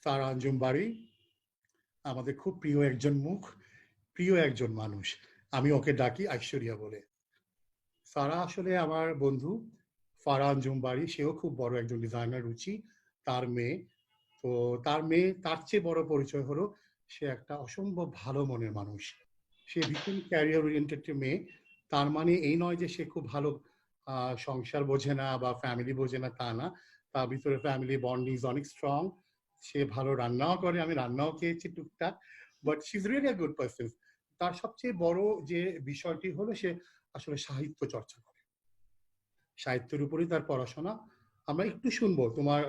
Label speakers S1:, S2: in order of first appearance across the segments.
S1: সারা আঞ্জুম বাড়ি আমাদের খুব প্রিয় একজন মুখ, প্রিয় একজন মানুষ। আমি ওকে ডাকি ঐশ্বরিয়া বলে। সারা আসলে আমার বন্ধু ফারা আঞ্জুম বাড়ি, সেও খুব বড় একজন ডিজাইনার, রুচি তার মেয়ে। তো তার চেয়ে বড় পরিচয় হলো সে একটা অসম্ভব ভালো মনের মানুষ। সে ভীষণ ক্যারিয়ার ওরিয়েন্টেড মেয়ে। তার মানে এই নয় যে সে খুব ভালো সংসার বোঝে না বা ফ্যামিলি বোঝে না, তা না। তার ভিতরে ফ্যামিলি বন্ডিং অনেক স্ট্রং। সে ভালো রান্নাও করে, আমি রান্নাও খেয়েছি টুকটাক, but she is really a good person. তার সবচেয়ে বড় যে বিষয়টি হলো সে আসলে সাহিত্য চর্চা করে, সাহিত্যের উপরেই তার পড়াশোনা। আমরা একটু শুনবো তোমার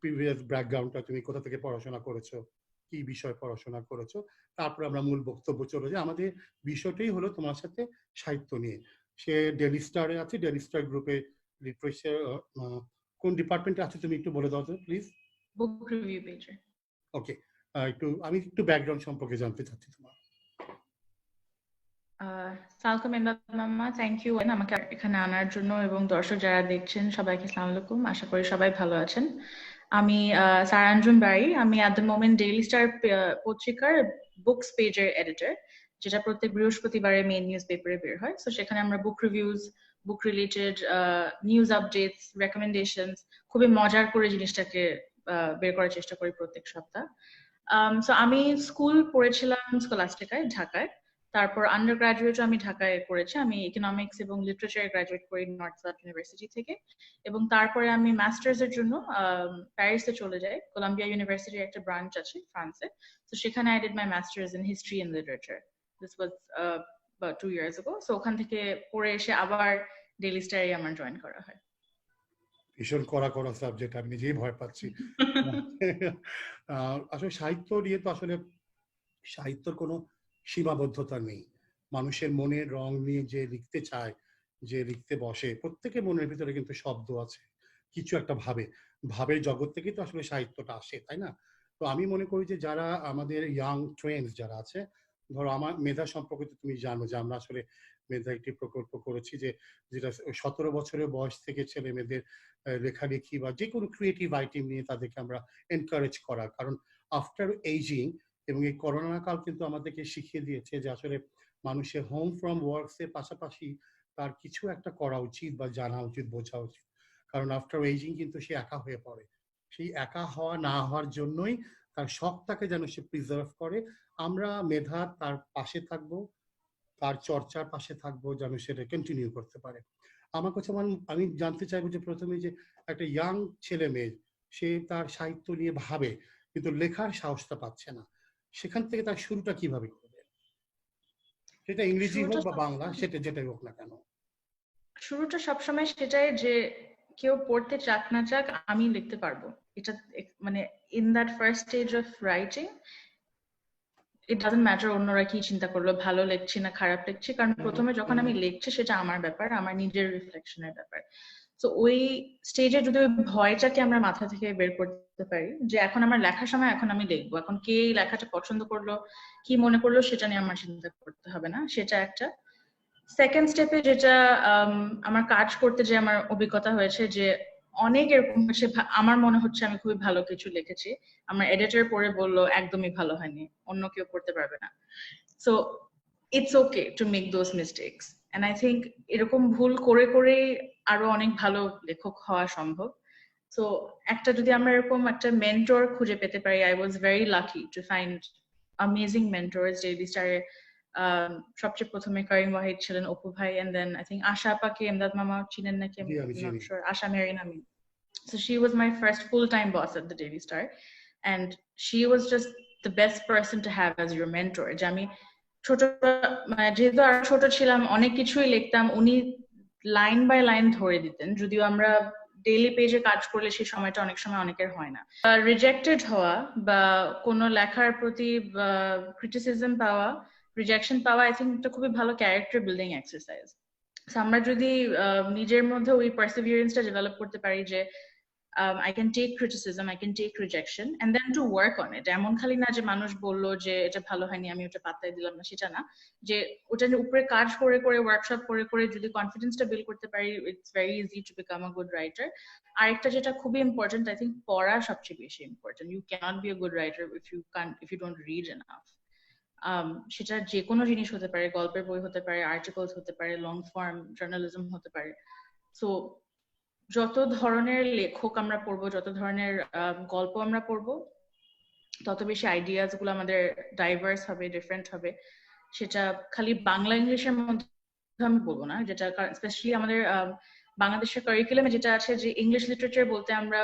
S1: প্রিভিয়াস ব্যাকগ্রাউন্ডটা, তুমি কোথা থেকে পড়াশোনা করেছো, কি বিষয় পড়াশোনা করেছো, তারপর আমরা মূল বক্তব্য চলে যাই। আমাদের বিষয়টাই হলো তোমার সাথে সাহিত্য নিয়ে। সে ডেইলি স্টারে আছে, ডেইলি স্টার গ্রুপে লিটারেচার। কোন ডিপার্টমেন্টে আছে তুমি একটু বলে দাও তো প্লিজ।
S2: বুক রিভিউ পেজে।
S1: ওকে, আমি একটু ব্যাকগ্রাউন্ড সম্পর্কে জানতে চাচ্ছি তোমার।
S2: সালাম এমদাদ মামা, থ্যাংক ইউ আমাকে এখানে আনার জন্য, এবং দর্শক যারা দেখছেন সবাইকে আসসালামু আলাইকুম। আশা করি সবাই ভালো আছেন। আমি সারা আঞ্জুম বাড়ি। আমি at the moment daily star পত্রিকার বুকস পেজের এডিটর, যেটা প্রত্যেক বৃহস্পতিবারে মেইন নিউজ পেপারে বের হয়। তো সেখানে আমরা বুক রিভিউজ, বুক রিলেটেড নিউজ আপডেটস, রেকমেন্ডেশনস খুবই মজার করে জিনিসটাকে বের করার চেষ্টা করি প্রত্যেক সপ্তাহ। সো আমি স্কুল পড়েছিলাম স্কলাস্টিকায়, ঢাকায়। তারপর আন্ডার গ্রাজুয়েটও আমি ঢাকায় করেছি। আমি ইকোনমিক্স এবং লিটারেচারে গ্রাজুয়েট করি নর্থ সাউথ ইউনিভার্সিটি থেকে, এবং তারপরে আমি মাস্টার্স এর জন্য প্যারিসে চলে যাই। কলাম্বিয়া ইউনিভার্সিটির একটা ব্রাঞ্চ আছে ফ্রান্সে। তো সেখানে I did my masters in history and literature. This was about 2 years ago. So ওখান থেকে পড়ে এসে আবার ডেইলি স্টারে আমার জয়েন করা হয়।
S1: ভীষণ কড়া কড়া সাবজেক্ট, আমি নিজেই ভয় পাচ্ছি। আসলে সাহিত্য নিয়ে তো আসলে সাহিত্যর কোনো সীমাবদ্ধতা নেই। মানুষের মনের রং নিয়ে যে লিখতে চায়, যে লিখতে বসে, প্রত্যেকের মনের ভিতরে কিন্তু শব্দ আছে, কিছু একটা ভাবের জগৎ থেকেই তো আসলে সাহিত্যটা আসে, তাই না? তো আমি মনে করি যে যারা আমাদের ইয়াং ট্রেন্ডস যারা আছে, ধরো আমার মেধা সম্পর্কে তো তুমি জানো যে আমরা আসলে মেধা একটি প্রকল্প করেছি, যেটা 17 বছরের বয়স থেকে ছেলে মেয়েদের লেখালেখি বা যে কোনো ক্রিয়েটিভ আইটেম নিয়ে তাদেরকে আমরা এনকারেজ করা। কারণ আফটার এইজিং এবং এই করোনা কাল কিন্তু আমাদেরকে শিখিয়ে দিয়েছে যে আসলে মানুষের হোম ফ্রম ওয়ার্কস এর পাশাপাশি তার কিছু একটা করা উচিত বা জানা উচিত, বোঝা উচিত। কারণ আফটার এইজিং কিন্তু সে একা হয়ে পড়ে। সেই একা হওয়া না হওয়ার জন্যই তার শখটাকে যেন সে প্রিজার্ভ করে। আমরা মেধা তার পাশে থাকবো, তার চর্চার পাশে থাকবো, যেন সেটা কন্টিনিউ করতে পারে। আমার কাছে আমি জানতে চাইবো যে প্রথমে যে একটা ইয়াং ছেলে মেয়ে, সে তার সাহিত্য নিয়ে ভাবে কিন্তু লেখার সাহসটা পাচ্ছে না, সেখান থেকে তার শুরুটা কিভাবে করবে? সেটা ইংরেজি হোক বা বাংলা, সেটা যেটাই হোক না কেন।
S2: শুরুটা সবসময় সেটাই যে কেউ পড়তে চাক না চাক আমি লিখতে পারবো। এটা মানে in that first stage of writing it doesn't matter অন্যরা কি চিন্তা করলো, ভালো লিখছি না খারাপ লিখছি, কারণ প্রথমে যখন আমি লিখছি সেটা আমার ব্যাপার, আমার নিজের রিফ্লেকশনের ব্যাপার। তো ওই স্টেজে যদি ওই ভয়টাকে আমরা মাথা থেকে বের করতে পারি যে এখন আমার লেখার সময় এখন আমি লিখবো, এখন কে লেখাটা পছন্দ করলো কি মনে করলো সেটা নিয়ে আমার চিন্তা করতে হবে না, সেটা একটা। সেকেন্ড স্টেপে যেটা আমার কাজ করতে যে আমার অভিজ্ঞতা হয়েছে যে অনেক এরকম হচ্ছে, আমার মনে হচ্ছে আমি খুবই ভালো কিছু লিখেছি, আমার এডিটর পড়ে বললো একদমই ভালো হয়নি, অন্য কেউ পড়তে পারবে না। So it's okay to make those mistakes, and I think এরকম ভুল করে করে আরো অনেক ভালো লেখক হওয়া সম্ভব। সো একটা যদি আমরা এরকম একটা মেন্টর খুঁজে পেতে পারি, I was very lucky to find amazing mentors. Daily স্টারে সবচেয়ে প্রথমে করিম ওয়াহিদ ছিলেন, অপু ভাই, and then I think Asha আপাকে এমদাদ মামা চিনেন নাকি, আমি not sure, Asha Mareen Amin. So she was my first full-time boss at the Daily Star, and she was just the best person to have as your mentor. যে আমি ছোট যেহেতু আর ছোট ছিলাম অনেক কিছুই লিখতাম, উনি লাইন বাই লাইন ধরে দিতেন, যদিও আমরা ডেইলি পেজে কাজ করলে সেই সময়টা অনেক সময় অনেকের হয় না। রিজেক্টেড হওয়া বা কোনো লেখার প্রতি ক্রিটিসিজম পাওয়া, রিজেকশন পাওয়া, আই থিঙ্ক এটা খুবই ভালো ক্যারেক্টার বিল্ডিং এক্সারসাইজ। আমরা যদি নিজের মধ্যে ওই পারসিভিয়ারেন্সটা ডেভেলপ করতে পারি যে I can take criticism, I can take rejection, and then to work on it. এমন খালি না যে মানুষ বললো যে এটা ভালো হয়নি আমি ওটা পাত্তাই দিলাম না, সেটা না। যে ওটার উপরে কাজ করে করে ওয়ার্কশপ করে করে যদি কনফিডেন্সটা বিল্ড করতে পারি, it's very easy to become a good writer. আরেকটা যেটা খুবই ইম্পর্টেন্ট, আই থিঙ্ক পড়া সবচেয়ে বেশি important. You can't be a good writer if you don't read enough. সেটা যে কোনো জিনিস হতে পারে, গল্পের বই হতে পারে, আর্টিকেলস হতে পারে, লং ফর্ম জার্নালিজম হতে পারে। সো যত ধরনের লেখক আমরা পড়বো, যত ধরনের গল্প আমরা পড়বো, তত বেশি আইডিয়াস গুলো আমাদের ডাইভার্স হবে, ডিফারেন্ট হবে। সেটা খালি বাংলা ইংলিশের মধ্যে আমি বলবো না, যেটা স্পেশালি আমাদের বাংলাদেশের কারিকুলামে যেটা আছে যে ইংলিশ লিটারেচার বলতে আমরা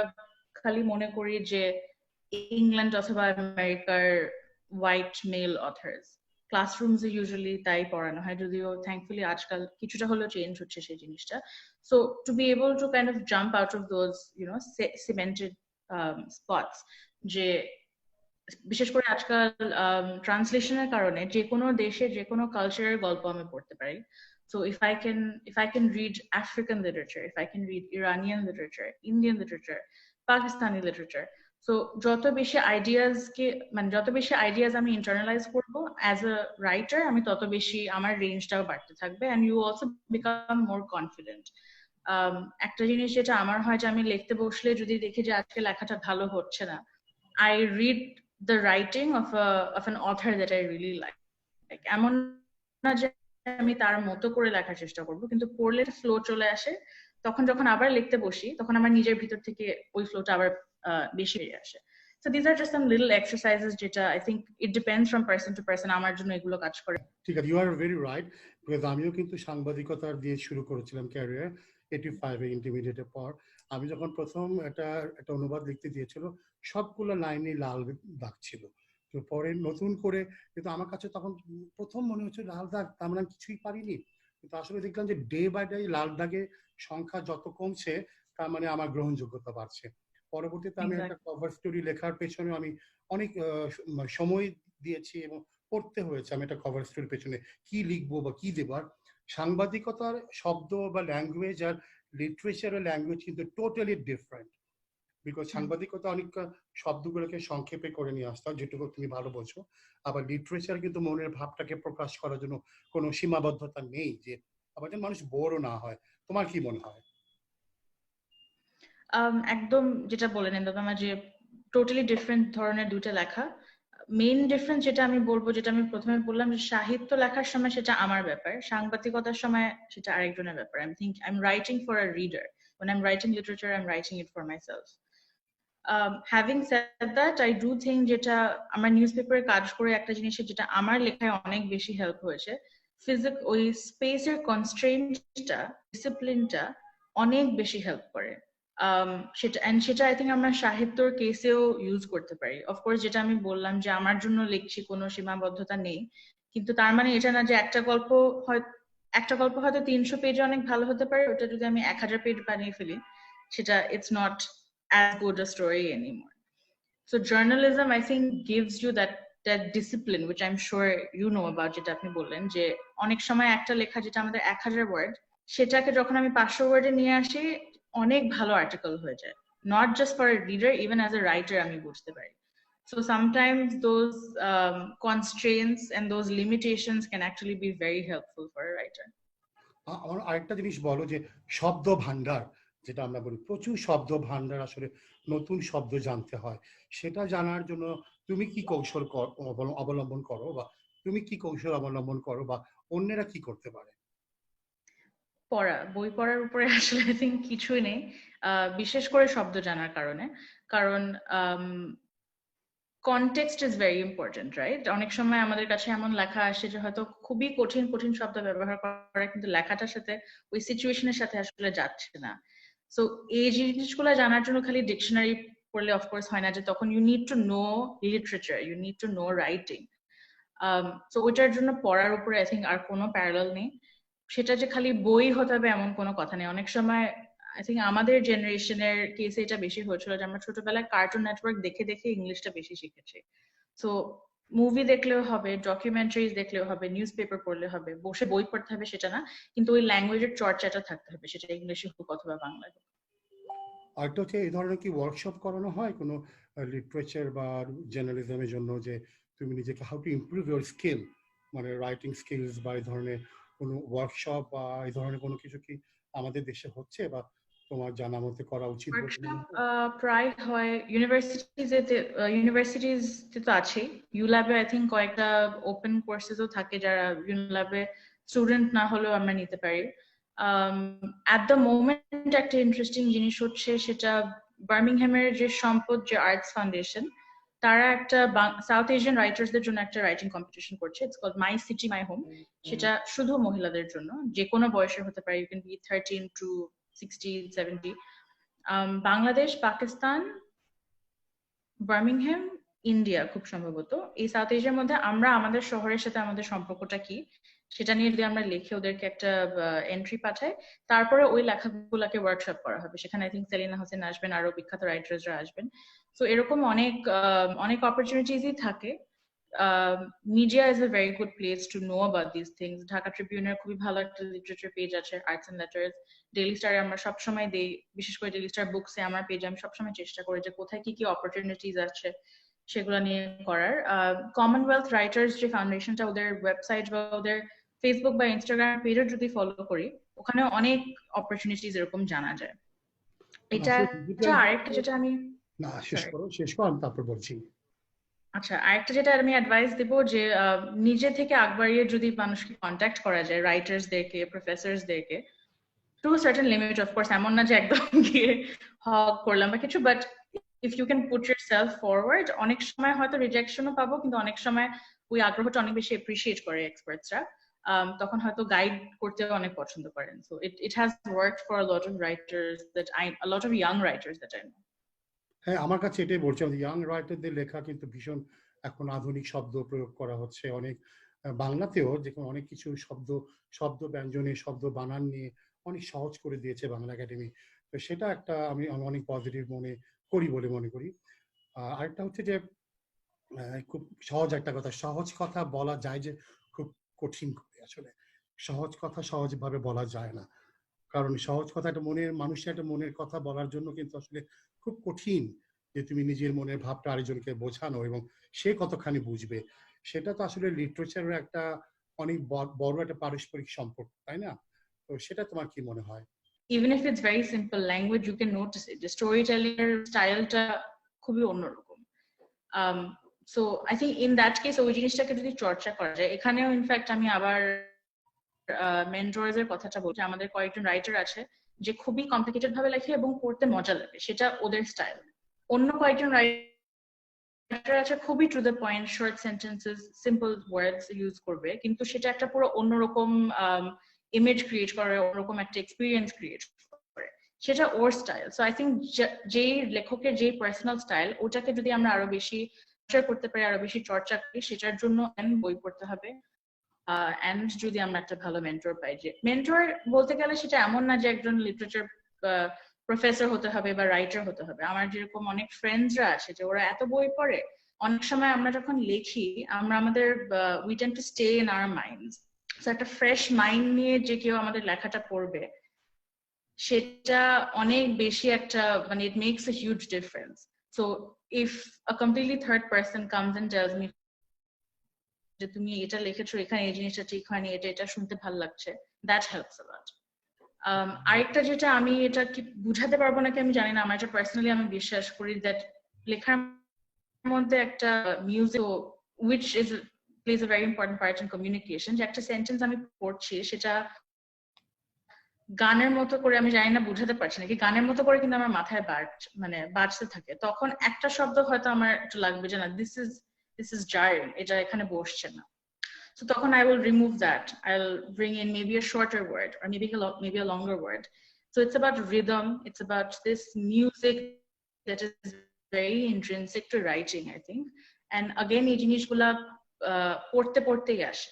S2: খালি মনে করি যে ইংল্যান্ড অথবা আমেরিকার হোয়াইট মেল অথার্স, ক্লাসরুমসে ইউজুয়ালি তাই পড়ানো হয়, যদিও থ্যাঙ্কফুলি আজকাল কিছুটা হলেও চেঞ্জ হচ্ছে সেই জিনিসটা। So to be able to kind of jump out of those cemented spots, যে বিশেষ করে আজকাল ট্রান্সলেশনের কারণে যে কোনো দেশে যে কোনো কালচারের গল্প আমি পড়তে পারি। So if I can read African literature, if I can read Iranian literature, Indian literature, Pakistani literature, so যত বেশি আইডিয়াস আমি ইন্টারনালাইজ করব অ্যাজ আ রাইটার, আমি তত বেশি আমার রেঞ্জটাও বাড়তে থাকবে, and you also become more confident. একটা জিনিস যেটা আমার হয় যে আমি লিখতে বসলে যদি দেখি যে আজকে লেখাটা ভালো হচ্ছে না, I read the writing of an author that I really like. এমন না যে আমি তার মতো করে লেখার চেষ্টা করব, কিন্তু পড়লে ফ্লো চলে আসে, তখন যখন আবার লিখতে বসি তখন আমার নিজের ভিতর থেকে ওই ফ্লোটা আবার বেশি বেরিয়ে আসে। So these are just some little exercises যেটা I think it depends from person to person, আমার জন্য এগুলো কাজ করে।
S1: ঠিক আছে, you are very right, because আমিও কিন্তু সাংবাদিকতা দিয়ে শুরু করেছিলাম ক্যারিয়ার 85 এ ইন্টারমিডিয়েটের পর। আমি যখন প্রথম একটা অনুবাদ লিখতে দিয়েছিল, সবগুলো লাইনে লাল দাগ ছিল। তো পরে নতুন করে, কিন্তু আমার কাছে তখন প্রথম মনে হচ্ছে লাল দাগ, তার মানে কিছুই পারিনি। কিন্তু আসলে দেখলাম যে ডে বাই ডে লাল দাগের সংখ্যা যত কমছে, তার মানে আমার গ্রহণযোগ্যতা বাড়ছে। পরবর্তীতে আমি একটা কভার স্টোরি লেখার পেছনে আমি অনেক সময় দিয়েছি এবং পড়তে হয়েছে। আমি একটা কভার স্টোরির পেছনে কি লিখবো বা কি দেবো। আর সাংবাদিকতার শব্দ বা ল্যাঙ্গুয়েজ আর লিটারেচারের ল্যাঙ্গুয়েজ কিন্তু টোটালি ডিফারেন্ট। বিকজ সাংবাদিকতা অনেক শব্দগুলোকে সংক্ষেপে করে নিয়ে আসতে হয়, যেটুকু তুমি ভালো বোঝো। আবার লিটারেচার কিন্তু মনের ভাবটাকে প্রকাশ করার জন্য কোনো সীমাবদ্ধতা নেই, যে আবার যেন মানুষ বোরও না হয়। তোমার কি মনে হয়?
S2: একদম যেটা বলেন ইন্দ্রতমা, যে টোটালি ডিফারেন্ট ধরনের দুইটা লেখা। মেইন ডিফারেন্স যেটা আমি বলবো, যেটা আমি প্রথমে বললাম, যে সাহিত্য লেখার সময় সেটা আমার ব্যাপার, সাংবাদিকতার সময় সেটা আরেকজনের ব্যাপার। I'm writing for a reader. When I'm writing literature, I'm writing it for myself. Having said that, I do think যেটা আমার নিউজপেপারে কাজ করে একটা জিনিসের যেটা আমার লেখায় অনেক বেশি হেল্প হয়েছে, ওই স্পেসের কনস্ট্রেইনটা, ডিসিপ্লিনটা অনেক বেশি হেল্প করে। সেটা আই থিঙ্ক আমরা সাহিত্যর কেসেও ইউজ করতে পারি। অফকোর্স যেটা আমি বললাম যে আমার জন্য লিখছি, কোনো সীমাবদ্ধতা নেই, কিন্তু তার মানে এটা না যে একটা গল্প হয়তো 300 পেজে অনেক ভালো হতে পারে, ওটা যদি আমি 1000 পেজ বানিয়ে ফেলি, সেটা it's not as good a story anymore. So journalism, I think, gives you that discipline, which I'm sure you know about, যেটা আপনি বললেন যে অনেক সময় একটা লেখা যেটা আমাদের 1000 ওয়ার্ড, সেটাকে যখন আমি 500 ওয়ার্ডে নিয়ে আসি, অনেক ভালো আর্টিকেল হয়ে যায়। Not just for a reader, even as a writer আমি বুঝতে পারি। So sometimes those constraints and those limitations can actually be very helpful for a writer.
S1: আমার আরেকটা জিনিস বলো, যে শব্দ ভান্ডার যেটা আমরা বলি, প্রচুর শব্দ ভান্ডার, আসলে নতুন শব্দ জানতে হয়। সেটা জানার জন্য তুমি কি কৌশল অবলম্বন করো, বা তুমি কি কৌশল অবলম্বন করো, বা অন্যেরা কি করতে পারে?
S2: বই পড়ার উপরে আসলে আই থিঙ্ক কিছুই নেই, বিশেষ করে শব্দ জানার কারণে। কারণ context is very important, right? অনেক সময় আমাদের কাছে এমন লেখা আসে যে হয়তো খুবই কঠিন কঠিন শব্দ ব্যবহার করা, কিন্তু লেখাটার সাথে ওই সিচুয়েশনের সাথে আসলে যাচ্ছে না। সো এই জিনিসগুলো জানার জন্য খালি ডিকশনারি পড়লে অফকোর্স হয় না, যে তখন you need to know literature, you need to know writing. So ওইটার জন্য পড়ার উপরে আই থিঙ্ক আর কোনো প্যারালাল নেই। সেটা যে খালি বই হতে হবে এমন কোনো কথা নেই। অনেক সময় আই থিঙ্ক আমাদের জেনারেশনের কেসে এটা বেশি হয়েছিল যে আমরা ছোটবেলায় কার্টুন নেটওয়ার্ক দেখে দেখে ইংলিশটা বেশি শিখেছি। সো মুভি দেখলেও হবে, ডকুমেন্টারিজ দেখলেও হবে, নিউজ পেপার পড়লে হবে, বসে বই পড়তে হবে সেটা না, কিন্তু ওই ল্যাঙ্গুয়েজের চর্চাটা থাকতে হবে, সেটা ইংলিশে হোক অথবা বাংলায় হোক।
S1: আরেকটা হচ্ছে এই ধরনের কি ওয়ার্কশপ করানো হয় কোনো লিটারেচার বা জার্নালিজমের জন্য, যে তুমি নিজেকে how to improve your skill, মানে রাইটিং স্কিলস, বা এই ধরনের কোনো ওয়ার্কশপ বা এই ধরনের কোনো কিছু কি আমাদের দেশে হচ্ছে বা তোমার জানা মতে করা উচিত বলে মনে
S2: ওয়ার্কশপ
S1: হয়?
S2: প্রায় হয় ইউনিভার্সিটিজ তো আছেই। ইউল্যাবে আই থিঙ্ক কয়েকটা ওপেন কোর্সেসও থাকে যারা ইউনিল্যাবে স্টুডেন্ট না হলেও আমরা নিতে পারি। অ্যাট দ্য মোমেন্ট একটা ইন্টারেস্টিং জিনিস হচ্ছে সেটা বার্মিংহামের যে সম্পদ যে আর্টস ফাউন্ডেশন, তারা একটা সাউথ এশিয়ান রাইটার্সদের জন্য একটা রাইটিং কম্পিটিশন করছে। It's called my city my home. সেটা শুধু মহিলাদের জন্য, যে কোনো বয়সের হতে পারে, you can be 13 to 60 70। Bangladesh, Pakistan, Birmingham, India খুব সম্ভবত, এই সাউথ এশিয়ার মধ্যে আমরা আমাদের শহরের সাথে আমাদের সম্পর্কটা কি সেটা নিয়ে যদি আমরা লিখে ওদেরকে একটা এন্ট্রি পাঠাই, তারপরে ওই লেখাগুলোকে ওয়ার্কশপ করা হবে। সেখানে আই থিঙ্ক সেলিনা হোসেন আসবেন, আরো বিখ্যাত রাইটার্সরা আসবেন। তো এরকম অনেক অপরচুনিটিসই থাকে। Media is a very good place to know about this things. Dhaka ট্রিবিউনের খুবই ভালো একটা লিটারেচার পেজ আছে, আর্টস এন্ড লেটার্স। ডেইলি স্টারে আমরা সবসময় দেই, বিশেষ করে ডেইলি স্টার বুকসে আমার পেজে আমি সবসময় চেষ্টা করি যে কোথায় কি কি অপরচুনিটিস আছে সেগুলো নিয়ে করার। কমনওয়েলথ রাইটার্স যে ফাউন্ডেশনটা, ওদের ওয়েবসাইট বা ওদের ফেসবুক বা ইনস্টাগ্রাম পেজও যদি ফলো করি, ওখানে অনেক অপরচুনিটিস এরকম জানা যায়। এটা
S1: আসলে
S2: একটা।
S1: ডিজিটাল,
S2: আরেকটা যেটা আমি,
S1: না শেষ
S2: সরি,
S1: করো, শেষ করো, আমি তারপর বলছি।
S2: আচ্ছা, আরেকটা যেটা আমি অ্যাডভাইস দিব যে নিজে থেকে আগ বাড়িয়ে যদি মানুষকে কন্ট্যাক্ট করা যায়, রাইটার্সদেরকে, প্রফেসরসদেরকে, টু সার্টেন লিমিট, অফকোর্স এমন না যে একদম গিয়ে হক করলাম বা কিছু, but if you can put yourself forward, অনেক সময় হয়তো রিজেকশনও পাবো, কিন্তু অনেক সময় ওই আগ্রহটা অনেক বেশি এপ্রিসিয়েট করে এক্সপার্টসরা। তখন হয়তো গাইড করতে অনেক পছন্দ করেন। So it has worked for a lot of writers that I, a lot of young writers that I know.
S1: হ্যাঁ, আমার কাছে এটাই বলছে, আমাদের ইয়াং রাইটারদের লেখা কিন্তু ভীষণ এখন আধুনিক শব্দ প্রয়োগ করা হচ্ছে অনেক। বাংলাতেও যেমন অনেক কিছু শব্দ, শব্দ ব্যঞ্জনে, শব্দ বানান নিয়ে অনেক সহজ করে দিয়েছে বাংলা একাডেমি। তো সেটা একটা আমি অনেক পজিটিভ মনে করি বলে মনে করি। আরেকটা হচ্ছে যে খুব সহজ একটা কথা, সহজ কথা বলা যায় যে খুব কঠিন করে আসলে। সহজ কথা সহজভাবে বলা যায় না। কারণ সহজ কথা, একটা মনের মানুষের একটা মনের কথা বলার জন্য কিন্তু আসলে খুব কঠিন, যে তুমি নিজের মনের ভাবটা আরেকজনকে বোঝানো এবং সে কতখানি বুঝবে। সেটা তো আসলে লিটারেচারের একটা অনেক বড় একটা পারস্পরিক সম্পর্ক, তাই না? তো সেটা তোমার কি মনে হয়?
S2: Even if it's very simple language, you can notice it. The storytelling স্টাইলটা খুবই অন্যরকম। So I think in that case ওই জিনিসটাকে যদি চর্চা করা যায়, এখানেও ইনফ্যাক্ট আমি আবার মেন্টরদের কথাটা বলছি। আমাদের কয়েকজন রাইটার আছে যে খুবই কমপ্লিকেটেড ভাবে লেখে এবং পড়তে মজা লাগে, সেটা ওদের স্টাইল। অন্য কয়েকজন রাইটার আছে খুবই to the point, short sentences, simple words use করবে, কিন্তু সেটা একটা পুরো অন্যরকম ইমেজ ক্রিয়েট করে, অন্যরকম একটা এক্সপিরিয়েন্স ক্রিয়েট করে। সেটা ওর স্টাইল। সো আই থিঙ্ক যেই লেখকের যেই পার্সোনাল স্টাইল, ওটাকে যদি আমরা আরো বেশি করতে পারি, আরো বেশি চর্চা করি, সেটার জন্য বই পড়তে হবে। এন্ড যদি আমরা একটা ভালো মেন্টর পাই, যে মেন্টর বলতে গেলে সেটা এমন না যে একজন লিটারেচার প্রফেসর হতে হবে বা রাইটার হতে হবে। আমার যেরকম অনেক ফ্রেন্ডসরা আছে যে ওরা এত বই পড়ে, অনেক সময় আমরা যখন লিখি, আমরা আমাদের we tend to stay in our minds. So একটা ফ্রেশ মাইন্ড নিয়ে যে কেউ আমাদের লেখাটা পড়বে, সেটা অনেক বেশি একটা, মানে it makes a huge difference. So if a completely third person comes and tells me যে তুমি এটা লিখেছো, এখানে এই জিনিসটা ঠিক হয়নি, এটা এটা শুনতে ভালো লাগছে, দ্যাট হেল্পস আ লট। আরেকটা যেটা, আমি এটা কি বুঝাতে পারবো নাকি আমি জানি না, আমার এটা পার্সোনালি আমি বিশ্বাস করি দ্যাট লেখার মধ্যে একটা music which is plays a very important part in communication, যে একটা সেন্টেন্স আমি পড়ছি সেটা গানের মতো করে, আমি জানি না বুঝাতে পারছি নাকি, গানের মতো করে কিন্তু আমার মাথায় বাজতে থাকে, তখন একটা শব্দ হয়তো আমার একটু লাগবে যে না, দিস ইজ jarring, এটা এখানে বসছে না। So তখন I will remove that. I'll bring in maybe a shorter word or maybe a longer word. So it's about rhythm. It's about this music that is very intrinsic to writing, I think. And again, এই জিনিসগুলা পড়তে পড়তেই আসে।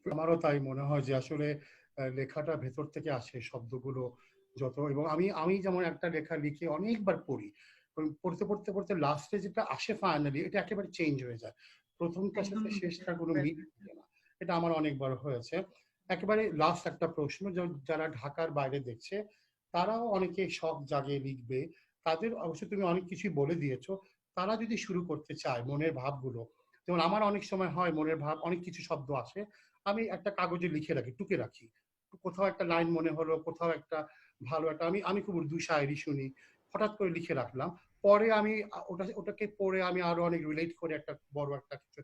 S1: আমারও তাই মনে হয় যে আসলে লেখাটা ভেতর থেকে আসে, শব্দগুলো যত, এবং আমি আমি যেমন একটা লেখা লিখে অনেকবার পড়ি, পড়তে পড়তে পড়তে লাস্টে যেটা আসে ফাইনালি, এটা একেবারে চেঞ্জ হয়ে যায়, প্রথমটার সাথে শেষটা কোনো মিল থাকে না। এটা আমার অনেকবার হয়েছে। একেবারে লাস্ট একটা প্রশ্ন, যারা ঢাকার বাইরে দেখছে, তারাও অনেকে শখ জাগিয়ে লিখবে। তাদের অবশ্য তুমি অনেক কিছুই বলে দিয়েছো। তারা যদি শুরু করতে চায় মনের ভাবগুলো, যেমন আমার অনেক সময় হয় মনের ভাব, অনেক কিছু শব্দ আসে, আমি একটা কাগজে লিখে রাখি, টুকে রাখি। কোথাও একটা লাইন মনে হলো, কোথাও একটা ভালো একটা, আমি আমি খুব উর্দু শায়েরি শুনি, হঠাৎ করে লিখে রাখলাম। পরে আমি ওটাকে পড়ে আমি আরো অনেক রিলেট করে একটা বড় একটা কিছু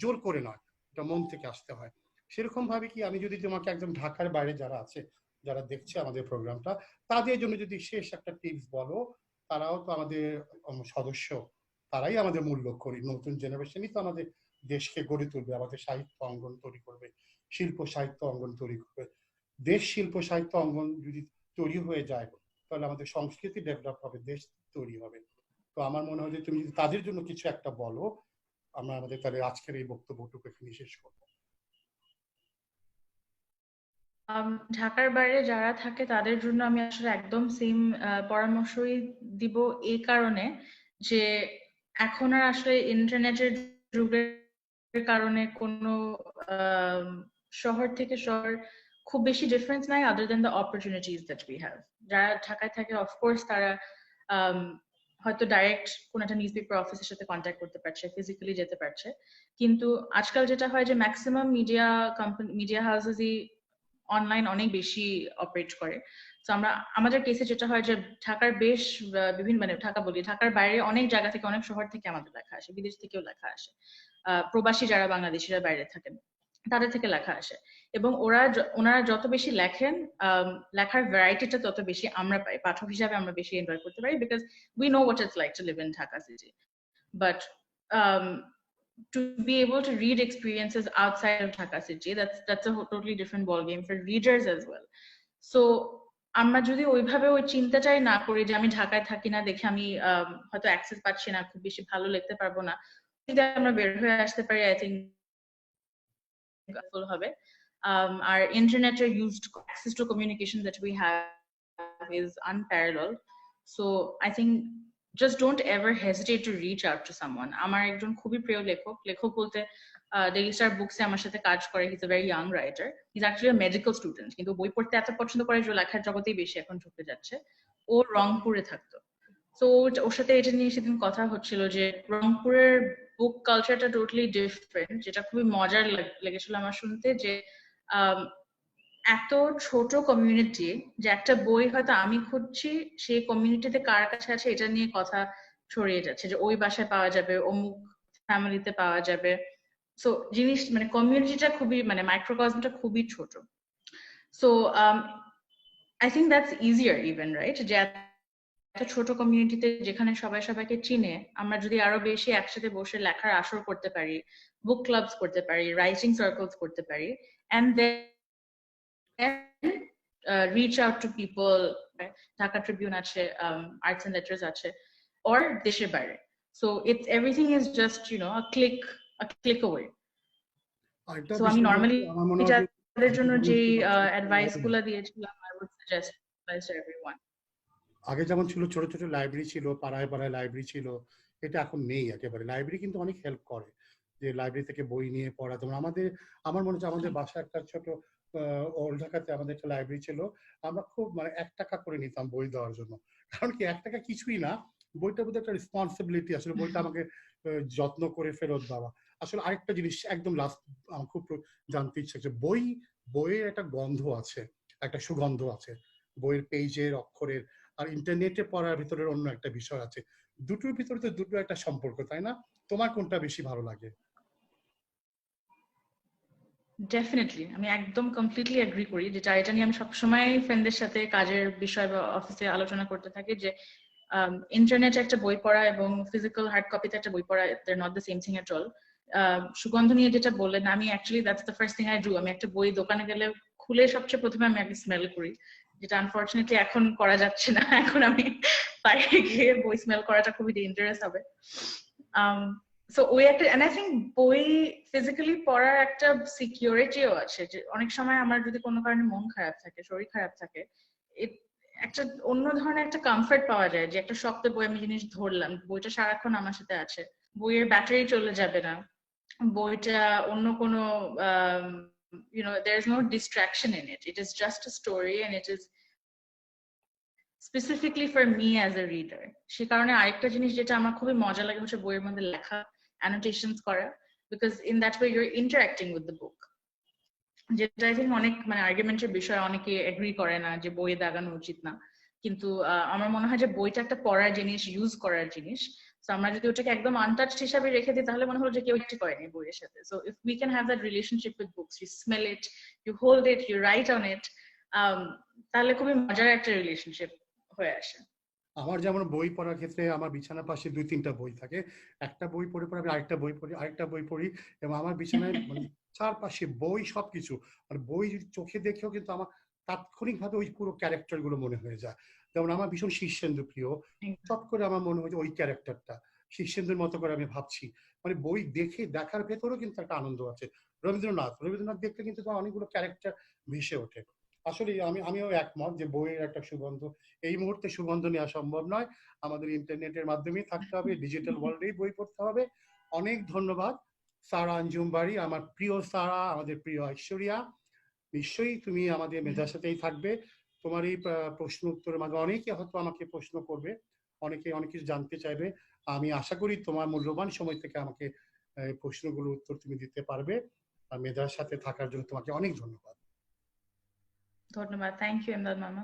S1: জোর করে নয়, এটা মন থেকে আসতে হয়। সেরকম ভাবে কি আমি যদি তোমাকে একদম ঢাকার বাইরে যারা আছে, যারা দেখছে আমাদের প্রোগ্রামটা, তাদের জন্য যদি শেষ একটা টিপস বলো, তারাও তো আমাদের সদস্য, তারাই আমাদের মূল লক্ষ্য। নতুন জেনারেশনই তো আমাদের দেশকে গড়ে তুলবে, আমাদের সাহিত্য অঙ্গন তৈরি করবে, শিল্প সাহিত্য অঙ্গন তৈরি করবে। দেশ শিল্প সাহিত্য অঙ্গন যদি তৈরি হয়ে যায়, তাহলে আমাদের সংস্কৃতি ডেভেলপ হবে, দেশ তৈরি হবে। তো আমার মনে হয় যে তুমি যদি তাদের জন্য কিছু একটা বলো, আমরা আমাদের তাহলে আজকের এই বক্তব্যটুকু এখানে শেষ করবো।
S2: ঢাকার বাইরে যারা থাকে তাদের জন্য আমি আসলে একদম সেম পরামর্শই দিব, এই কারণে যে এখন আর আসলে ইন্টারনেটের যুগের কারণে কোনো আম, শহর থেকে শহর খুব বেশি ডিফারেন্স নাই, other than the opportunities that we have. যারা ঢাকায় থাকে অফকোর্স তারা আম, হয়তো ডাইরেক্ট কোন একটা নিউজ পেপার অফিসের সাথে কন্ট্যাক্ট করতে পারছে, ফিজিক্যালি যেতে পারছে। কিন্তু আজকাল যেটা হয় যে ম্যাক্সিমাম মিডিয়া কোম্পানি, মিডিয়া হাউসেসই অনলাইন অনেক বেশি অপারেট করে। তো আমরা, আমাদের কেসে যেটা হয় যে ঢাকার বেশ বিভিন্ন, মানে ঢাকা বলি, ঢাকার বাইরে অনেক জায়গা থেকে, অনেক শহর থেকে আমাদের লেখা আসে, বিদেশ থেকেও লেখা আসে। প্রবাসী যারা বাংলাদেশিরা বাইরে থাকেন তাদের থেকে লেখা আসে। এবং ওনারা যত বেশি লেখেন, লেখার ভ্যারাইটিটা তত বেশি আমরা পাই, পাঠক হিসাবে আমরা বেশি এনজয় করতে পারি, because we know what it's like to live in Dhaka city. But um, to be able to read experiences outside of Dhaka city, that's a totally different ball game for readers as well. So আমরা যদি ওইভাবে ওই চিন্তাটাই না করি যে আমি ঢাকায় থাকি না দেখে আমি হয়তো অ্যাক্সেস পাচ্ছি না, খুব বেশি ভালো লিখতে পারবো না, যদি আমরা বের হয়ে আসতে পারি, আই থিঙ্ক helpful হবে। Our internet used access to communication that we have is unparalleled. So I think just don't ever hesitate to reach out to someone. আমার একজন খুবই প্রিয় লেখক, লেখক বলতে ডেইলি স্টার বুকসে আমার সাথে কাজ করে, his a very young writer, his actually a medical student, কিন্তু বই পড়তে এত পছন্দ করে যে লেখার জগতেই বেশি এখন ঢুকে যাচ্ছে। ও রংপুরে থাকতো। তো ওর সাথে এটা নিয়ে সেদিন কথা হচ্ছিল যে রংপুরের বুক কালচারটা টোটালি ডিফারেন্ট, যেটা খুবই মজার লেগেছিল আমার শুনতে, যে এত ছোট কমিউনিটি, যে একটা বই হয়তো আমি খুঁজছি, সেই কমিউনিটিতে কার কাছে আছে এটা নিয়ে কথা ছড়িয়ে যাচ্ছে, যে ওই বাসায় পাওয়া যাবে, অমুক ফ্যামিলিতে পাওয়া যাবে। সো জিনিস মানে কমিউনিটিটা খুবই, মানে মাইক্রোকজমটা খুবই ছোট। So I think that's easier even, right, যে একটা ছোট কমিউনিটিতে যেখানে সবাই সবাইকে চিনে, আমরা যদি আরো বেশি একসাথে বসে লেখার আসর করতে পারি, বুক ক্লাবস করতে পারি, রাইটিং সার্কেলস করতে পারি, and then reach out to people, Dhaka Tribune আছে, Arts and Letters আছে, or দেশের বাইরে. So it's everything is just, you know, a click away.
S1: আরেকটা
S2: So আমি
S1: বিষয়
S2: নর্মালি
S1: আমার মনে হয় যে
S2: এটার জন্য যে অ্যাডভাইস গুলা দিয়েছিলাম, I would suggest to everyone.
S1: আগে যেমন ছিল, ছোট ছোট লাইব্রেরি ছিল, পাড়ায় পাড়ায় লাইব্রেরি ছিল, এটা এখন নেই একেবারে। লাইব্রেরি কিন্তু অনেক হেল্প করে, যে লাইব্রেরি থেকে বই নিয়ে পড়া। যেমন আমার মনে হচ্ছে আমাদের বাসায় একটা ছোট ওল্ড ঢাকাতে আমাদের একটা লাইব্রেরি ছিল, আমরা খুব মানে 1 টাকা করে নিতাম বই দেওয়ার জন্য। কারণ কি, 1 টাকা কিছুই না, বইটার প্রতি একটা রেসপন্সিবিলিটি, আসলে বইটা আমাকে যত্ন করে ফেরত দেওয়া। আসলে আরেকটা জিনিস একদম লাস্ট আমার খুব জানতে ইচ্ছা হচ্ছে, বইয়ের একটা গন্ধ আছে, একটা সুগন্ধ আছে বইয়ের পেজের, অক্ষরের। আর ইন্টারনেটে পড়ার ভিতরে অন্য একটা বিষয় আছে। দুটোর ভিতরে তো দুটো একটা সম্পর্ক, তাই না? তোমার কোনটা বেশি ভালো লাগে?
S2: ডেফিনেটলি আমি একদম কমপ্লিটলি এগ্রি করি, যেটা এটা নিয়ে আমি সবসময় ফ্রেন্ডদের সাথে কাজের বিষয় বা অফিসে আলোচনা করতে থাকি, যে ইন্টারনেটে একটা বই পড়া এবং ফিজিক্যাল হার্ড কপিতে একটা বই পড়া, they're not the same thing at all. সুগন্ধ নিয়ে যেটা বললেন, আমি actually that's the first thing I do. আমি একটা বই দোকানে গেলে খুলে সবচেয়ে প্রথমে আমি আগে স্মেল করি, যেটা আনফরচুনেটলি এখন করা যাচ্ছে না। এখন আমি বাইরে গিয়ে বই স্মেল করাটা খুবই ডেঞ্জারাস হবে। সো ওই একটা, এন্ড আই থিঙ্ক বই ফিজিক্যালি পড়ার একটা সিকিউরিটিও আছে, যে অনেক সময় আমার যদি কোনো কারণে মন খারাপ থাকে, শরীর খারাপ থাকে, একটা অন্য ধরনের একটা কমফর্ট পাওয়া যায়, যে একটা শক্ত বই আমি জিনিস ধরলাম, বইটা সারাক্ষণ আমার সাথে আছে, বইয়ের ব্যাটারি চলে যাবে না, বইটা অন্য কোনো there is no distraction in it. It is just a story, and it is specifically for me as a reader. সে কারণে আরেকটা জিনিস যেটা আমার খুবই মজা লাগে হচ্ছে বইয়ের মধ্যে লেখা, অ্যানোটেশনস করা, because in that way your interacting with the book. যেটা আই থিঙ্ক অনেক মানে আর্গুমেন্টের বিষয়, অনেকে এগ্রি করে না যে বইয়ে দাগানো উচিত না, কিন্তু আমার মনে হয় যে বইটা একটা পড়ার জিনিস, ইউজ করার জিনিস। তো আমরা যদি ওটাকে একদম আনটাচড হিসাবে রেখে দিই তাহলে মনে হলো যে কেউ একটি করেনি বইয়ের সাথে। So if we can have that relationship with books, you smell it, you hold it, you write on it, তাহলে খুবই মজার একটা রিলেশনশিপ হয়ে আসে।
S1: আমার যেমন বই পড়ার ক্ষেত্রে আমার বিছানার পাশে 2-3টা বই থাকে, একটা বই পড়ে পরে আমি আরেকটা বই পড়ি, আরেকটা বই পড়ি, এবং আমার বিছানায় মানে চারপাশে বই, সবকিছু। আর বই যদি চোখে দেখেও কিন্তু আমার তাৎক্ষণিকভাবে ওই পুরো ক্যারেক্টার গুলো মনে হয়ে যায়। যেমন আমার ভীষণ শীর্ষেন্দু প্রিয়, চট করে আমার মনে হয় যে ওই ক্যারেক্টারটা শীর্ষেন্দুর মতো করে আমি ভাবছি। মানে বই দেখার ভেতরেও কিন্তু একটা আনন্দ আছে। রবীন্দ্রনাথ দেখলে কিন্তু তোমার অনেকগুলো ক্যারেক্টার ভেসে ওঠে। আসলে আমিও একমত যে বইয়ের একটা সুগন্ধ এই মুহূর্তে সুগন্ধ নেওয়া সম্ভব নয়, আমাদের ইন্টারনেটের মাধ্যমেই থাকতে হবে, ডিজিটাল ওয়ার্ল্ডেই বই পড়তে হবে। অনেক ধন্যবাদ সারা আঞ্জুম বাড়ি, আমার প্রিয় সারা, আমাদের প্রিয় ঐশ্বরিয়া। নিশ্চয়ই তুমি আমাদের মেধার সাথেই থাকবে। তোমার এই প্রশ্ন উত্তরের মাঝে অনেকে হয়তো আমাকে প্রশ্ন করবে, অনেকে অনেক কিছু জানতে চাইবে। আমি আশা করি তোমার মূল্যবান সময় থেকে আমাকে প্রশ্নগুলোর উত্তর তুমি দিতে পারবে। আর মেধার সাথে থাকার জন্য তোমাকে অনেক ধন্যবাদ।
S2: ধন্যবাদ। থ্যাংক ইউ ইমদাদ মামা।